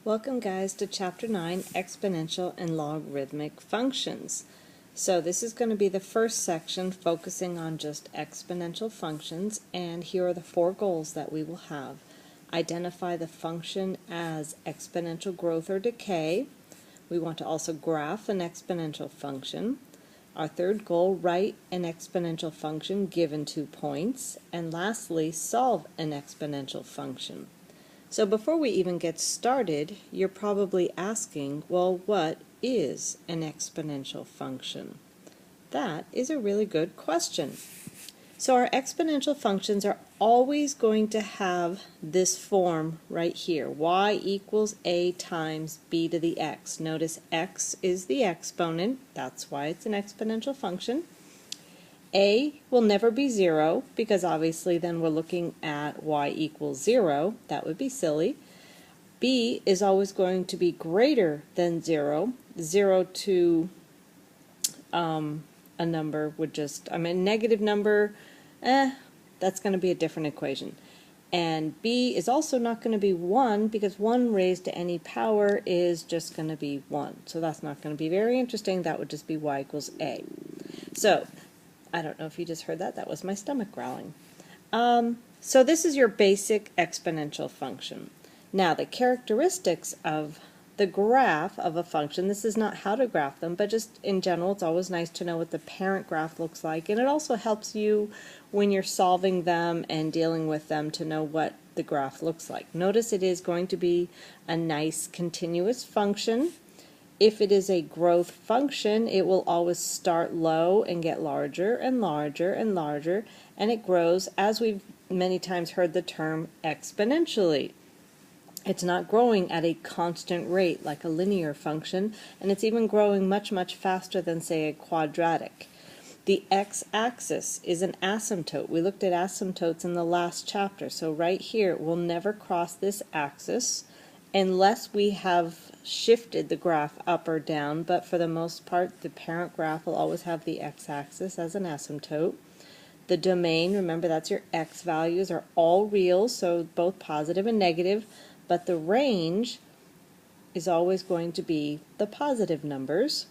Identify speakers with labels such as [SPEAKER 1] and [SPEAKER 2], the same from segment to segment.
[SPEAKER 1] Welcome guys to Chapter 9, Exponential and Logarithmic Functions. So this is going to be the first section focusing on just exponential functions, and here are the four goals that we will have. Identify the function as exponential growth or decay. We want to also graph an exponential function. Our third goal, write an exponential function given 2 points. And lastly, solve an exponential function. So before we even get started, you're probably asking, well, what is an exponential function? That is a really good question. So our exponential functions are always going to have this form right here, y equals a times b to the x. Notice x is the exponent, that's why it's an exponential function. A will never be 0 because obviously then we're looking at y equals 0. That would be silly. B is always going to be greater than 0. 0 to a number would just, negative number, that's going to be a different equation. And B is also not going to be 1 because 1 raised to any power is just going to be 1. So that's not going to be very interesting. That would just be y equals a. So I don't know if you just heard that. That was my stomach growling. So this is your basic exponential function. Now the characteristics of the graph of a function, this is not how to graph them, but just in general it's always nice to know what the parent graph looks like, and it also helps you when you're solving them and dealing with them to know what the graph looks like. Notice it is going to be a nice continuous function. If it is a growth function, it will always start low and get larger and larger and larger, and it grows, as we've many times heard the term, exponentially. It's not growing at a constant rate like a linear function, and it's even growing much, much faster than, say, a quadratic. The x-axis is an asymptote. We looked at asymptotes in the last chapter, so right here it will never cross this axis unless we have shifted the graph up or down, but for the most part the parent graph will always have the x-axis as an asymptote. The domain, remember that's your x values, are all real, so both positive and negative, but the range is always going to be the positive numbers,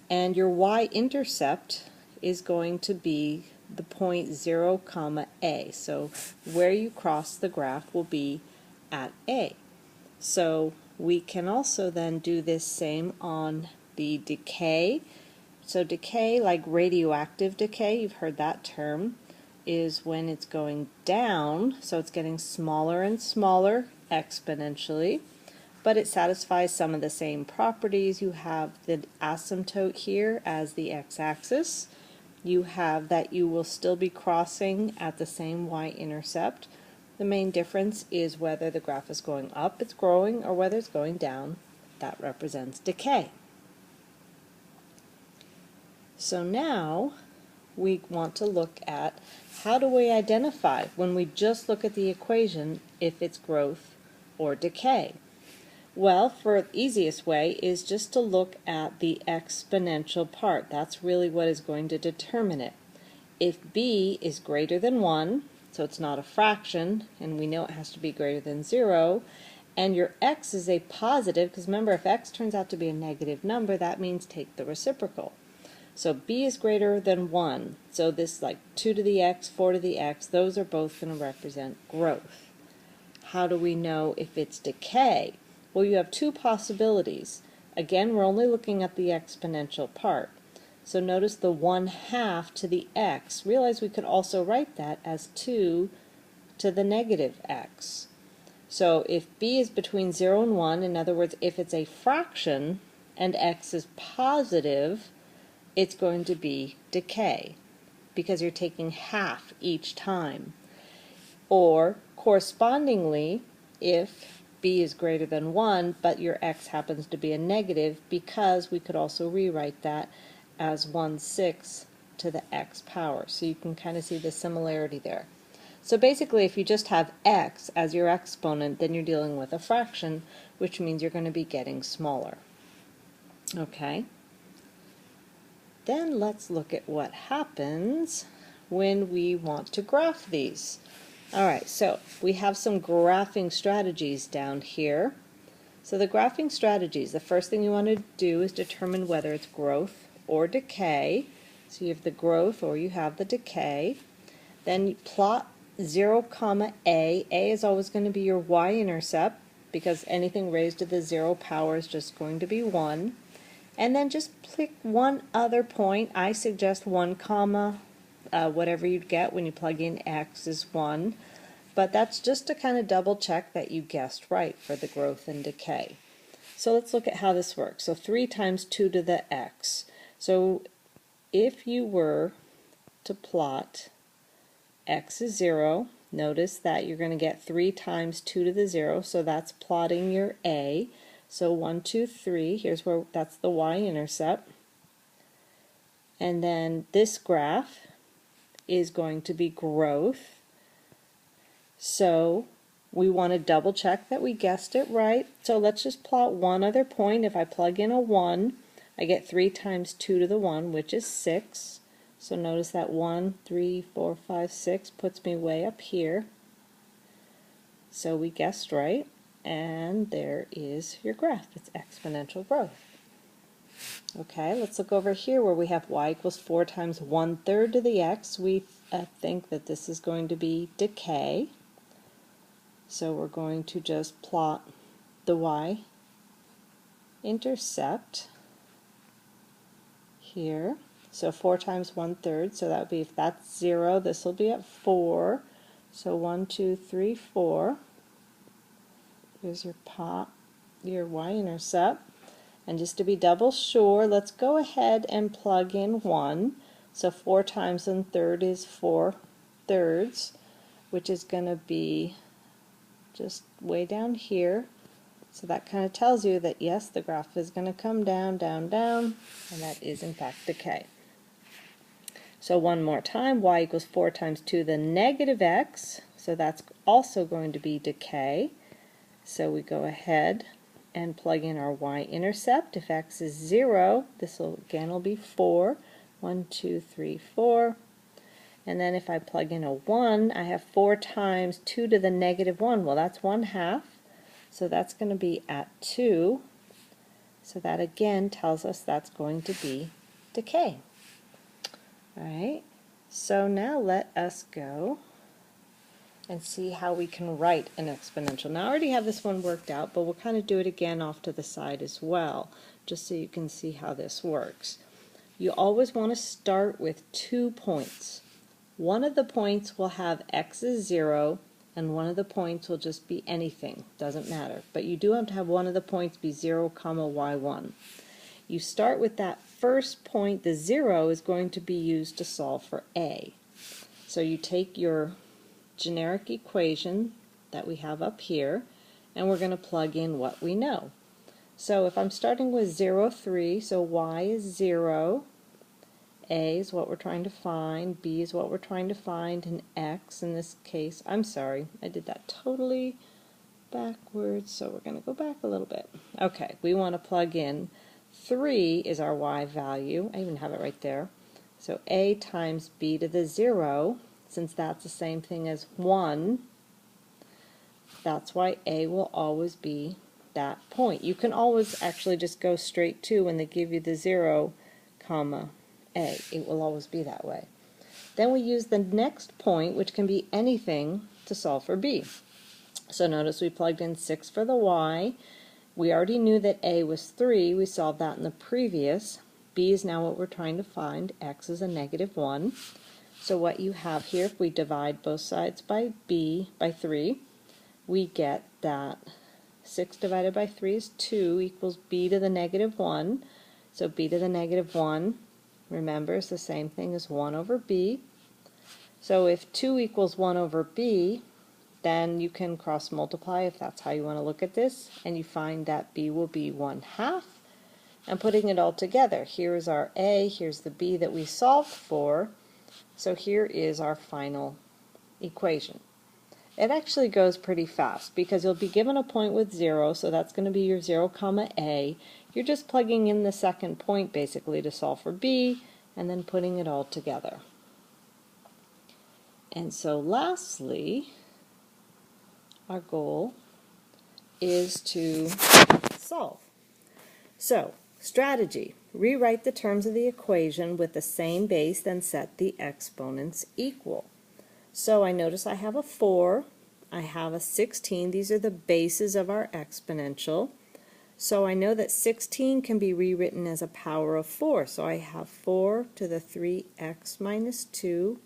[SPEAKER 1] and your y-intercept is going to be the point 0, a. So where you cross the graph will be at a. So we can also then do this same on the decay. So decay, like radioactive decay, you've heard that term, is when it's going down, so it's getting smaller and smaller exponentially, but it satisfies some of the same properties. You have the asymptote here as the x-axis. You have that you will still be crossing at the same y-intercept. The main difference is whether the graph is going up, it's growing, or whether it's going down. That represents decay. So now we want to look at how do we identify when we just look at the equation if it's growth or decay. Well, for the easiest way is just to look at the exponential part. That's really what is going to determine it. If b is greater than 1, so it's not a fraction, and we know it has to be greater than 0, and your x is a positive, because remember, if x turns out to be a negative number, that means take the reciprocal. So b is greater than 1, so this like 2 to the x, 4 to the x, those are both going to represent growth. How do we know if it's decay? Well, you have two possibilities. Again, we're only looking at the exponential part. So notice the 1/2 to the x. Realize we could also write that as 2 to the negative x. So if b is between 0 and 1, in other words, if it's a fraction and x is positive, it's going to be decay because you're taking half each time. Or correspondingly, if b is greater than 1 but your x happens to be a negative, because we could also rewrite that as 1/6 to the x power. So you can kind of see the similarity there. So basically, if you just have x as your exponent, then you're dealing with a fraction, which means you're going to be getting smaller. Okay? Then let's look at what happens when we want to graph these. Alright, so we have some graphing strategies down here. So the graphing strategies, the first thing you want to do is determine whether it's growth or decay. So you have the growth or you have the decay. Then you plot 0, comma a. A is always going to be your y-intercept because anything raised to the 0 power is just going to be 1. And then just pick one other point. I suggest 1, comma, whatever you get when you plug in x is 1. But that's just to kind of double check that you guessed right for the growth and decay. So let's look at how this works. So 3 times 2 to the x. So if you were to plot x is 0, notice that you're going to get 3 times 2 to the 0, so that's plotting your a. So 1, 2, 3, here's where that's the y-intercept. And then this graph is going to be growth. So we want to double check that we guessed it right. So let's just plot one other point. If I plug in a 1, I get 3 times 2 to the 1, which is 6. So notice that 1, 3, 4, 5, 6 puts me way up here. So we guessed right, and there is your graph. It's exponential growth. Okay, let's look over here where we have y equals 4 times 1/3 to the x. We think that this is going to be decay. So we're going to just plot the y-intercept here. So 4 times 1/3, so that would be, if that's 0, this will be at 4. So 1, 2, 3, 4. Here's your y-intercept. And just to be double sure, let's go ahead and plug in 1. So 4 times 1/3 is 4/3, which is going to be just way down here. So that kind of tells you that yes, the graph is going to come down, down, down, and that is in fact decay. So one more time, y equals 4 times 2 to the negative x, so that's also going to be decay. So we go ahead and plug in our y-intercept. If x is 0, this will again be 4. 1, 2, 3, 4. And then if I plug in a 1, I have 4 times 2 to the negative 1. Well, that's 1/2. So that's going to be at 2. So that again tells us that's going to be decay. Alright, so now let us go and see how we can write an exponential. Now I already have this one worked out, but we'll kind of do it again off to the side as well, just so you can see how this works. You always want to start with 2 points. One of the points will have x is 0, and one of the points will just be anything, doesn't matter. But you do have to have one of the points be 0, comma y1. You start with that first point, the 0 is going to be used to solve for a. So you take your generic equation that we have up here, and we're going to plug in what we know. So if I'm starting with 0, 3, so y is 0, a is what we're trying to find, b is what we're trying to find, and x in this case, I'm sorry, I did that totally backwards, so we're going to go back a little bit. Okay, we want to plug in 3 is our y value. I even have it right there. So a times b to the 0, since that's the same thing as 1, that's why a will always be that point. You can always actually just go straight to when they give you the 0, comma a. It will always be that way. Then we use the next point, which can be anything, to solve for b. So notice we plugged in 6 for the y. We already knew that a was 3. We solved that in the previous. B is now what we're trying to find. X is a negative 1. So what you have here, if we divide both sides by 3, we get that 6 divided by 3 is 2 equals b to the negative 1. So b to the negative 1, remember, is the same thing as 1 over b. So if 2 equals 1 over b, then you can cross multiply if that's how you want to look at this, and you find that b will be 1/2. And putting it all together, here's our a, here's the b that we solved for, so here is our final equation. It actually goes pretty fast because you'll be given a point with 0, so that's going to be your 0, comma a. You're just plugging in the second point basically to solve for b, and then putting it all together. And so lastly, our goal is to solve. So, strategy. Rewrite the terms of the equation with the same base, then set the exponents equal. So I notice I have a 4, I have a 16. These are the bases of our exponential. So I know that 16 can be rewritten as a power of 4. So I have 4 to the 3x minus 2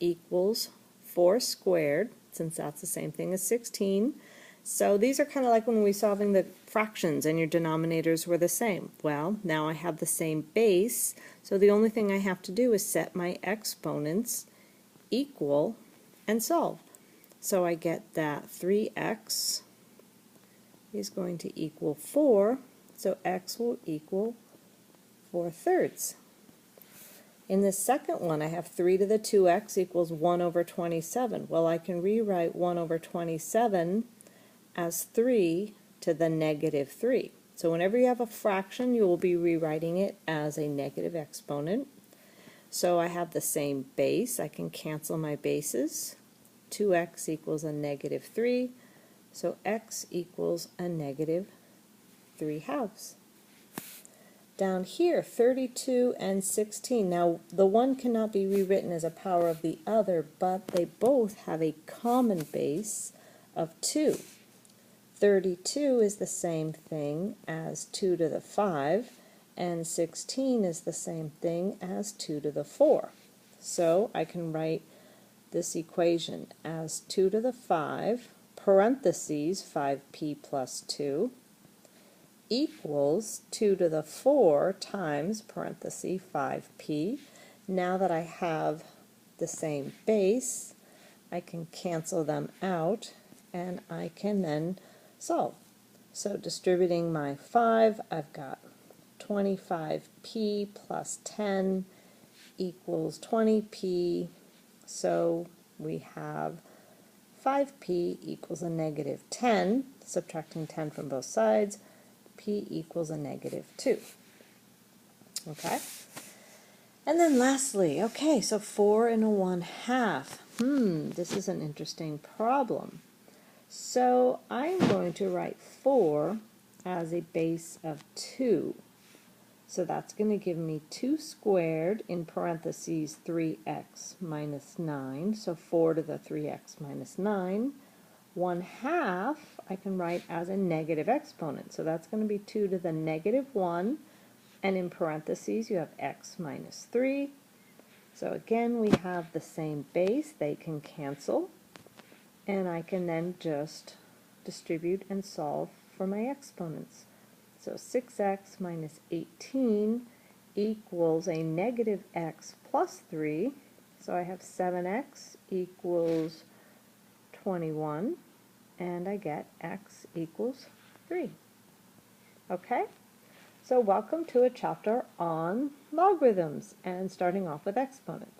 [SPEAKER 1] equals 4 squared, since that's the same thing as 16. So these are kind of like when we were solving the fractions and your denominators were the same. Well, now I have the same base, so the only thing I have to do is set my exponents equal and solve. So I get that 3x is going to equal 4, so x will equal 4/3. In the second one, I have 3 to the 2x equals 1 over 27. Well, I can rewrite 1 over 27 as 3 to the negative 3. So whenever you have a fraction, you will be rewriting it as a negative exponent. So I have the same base. I can cancel my bases. 2x equals a negative 3. So x equals a negative 3/2. Down here, 32 and 16. Now, the one cannot be rewritten as a power of the other, but they both have a common base of 2. 32 is the same thing as 2 to the 5, and 16 is the same thing as 2 to the 4. So I can write this equation as 2 to the 5, parentheses 5p plus 2, equals 2 to the 4 times parenthesis 5p. Now that I have the same base, I can cancel them out and I can then solve. So distributing my 5, I've got 25p plus 10 equals 20p. So we have 5p equals a negative 10, subtracting 10 from both sides. P equals a negative 2. Okay? And then lastly, okay, so 4 and a 1/2. This is an interesting problem. So I'm going to write 4 as a base of 2. So that's going to give me 2 squared in parentheses 3x minus 9. So 4 to the 3x minus 9. 1/2 I can write as a negative exponent. So that's going to be 2 to the negative 1. And in parentheses you have x minus 3. So again we have the same base. They can cancel. And I can then just distribute and solve for my exponents. So 6x minus 18 equals a negative x plus 3. So I have 7x equals 21. And I get x equals 3. Okay? So welcome to a chapter on logarithms and starting off with exponents.